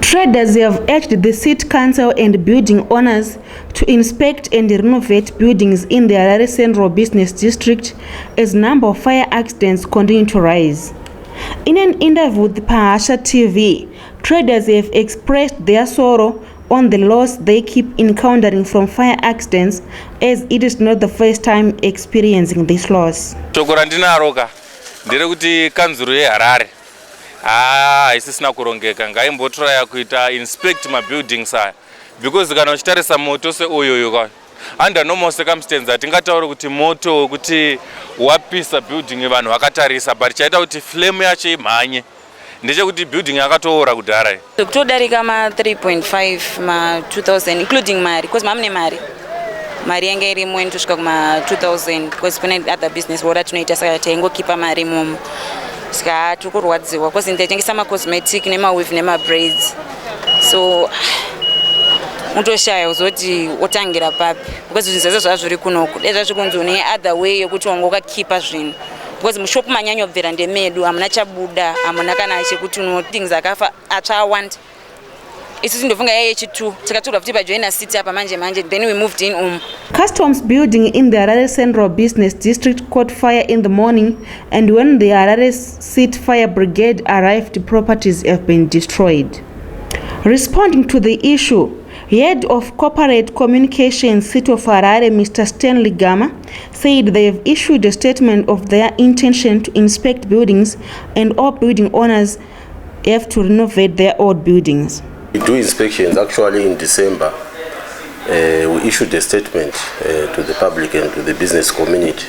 Traders have urged the City Council and building owners to inspect and renovate buildings in the ReHarare Central Business District as number of fire accidents continue to rise. In an interview with Pahasha TV, traders have expressed their sorrow on the loss they keep encountering from fire accidents, as it is not the first time experiencing this loss. Ndiri kuti kanzuru yeHarare isisina kurongeka ngaimbotraya kuita inspect mabuildings aya because kana uchitarisa moto seuyoyo kwa under normal circumstances atingataura kuti moto kuti wapisa building vanhu vakatarisa but chaita kuti flame yacho imhanye ndechekuti building yakatoora kudhara kutodarika ma 3.5 ma 2000 including mari because mamune mari yange iri mwe kusvika kuma 2000 because kune other business wora tunoita saka taingokipa mari momo saka tukurwadziwa because ndetengesa ma cosmetic nema weave nema braids so mutoshaya uzoti otangira papi because zvinhu zvese zviri kunoku dezva zvikunzi une other way yokuti wangokakipa zvinhu because mushopu manyanyo bvera ndemedu hamuna chabuda hamuna kana chekuti things akafa achawanda isi ndofunga yechi2 takatora kuti pajoina city apa manje then we moved in Customs building in the ReHarare Central Business District caught fire in the morning, and when the ReHarare City Fire Brigade arrived, properties have been destroyed. Responding to the issue, Head of Corporate Communications City of Harare, Mr. Stanley Gama, said they have issued a statement of their intention to inspect buildings and all building owners have to renovate their old buildings. We do inspections actually in December. We issued a statement to the public and to the business community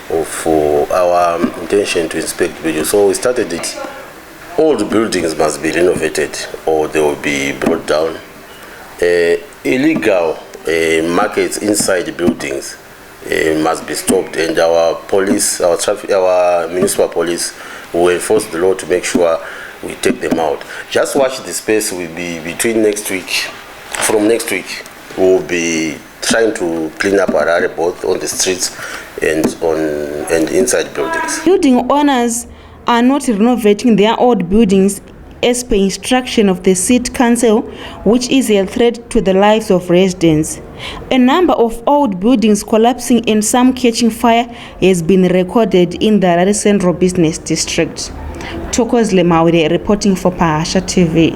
of our intention to inspect buildings. So we started it. All the buildings must be renovated or they will be brought down. Illegal markets inside the buildings must be stopped, and our police, our municipal police will enforce the law to make sure we take them out. Just watch the space. Will be between next week. From next week, we'll be trying to clean up Harare both on the streets and inside buildings. Building owners are not renovating their old buildings as per instruction of the City Council, which is a threat to the lives of residents. A number of old buildings collapsing and some catching fire has been recorded in the ReHarare Central Business District. Tokozle Maure reporting for Pahasha TV.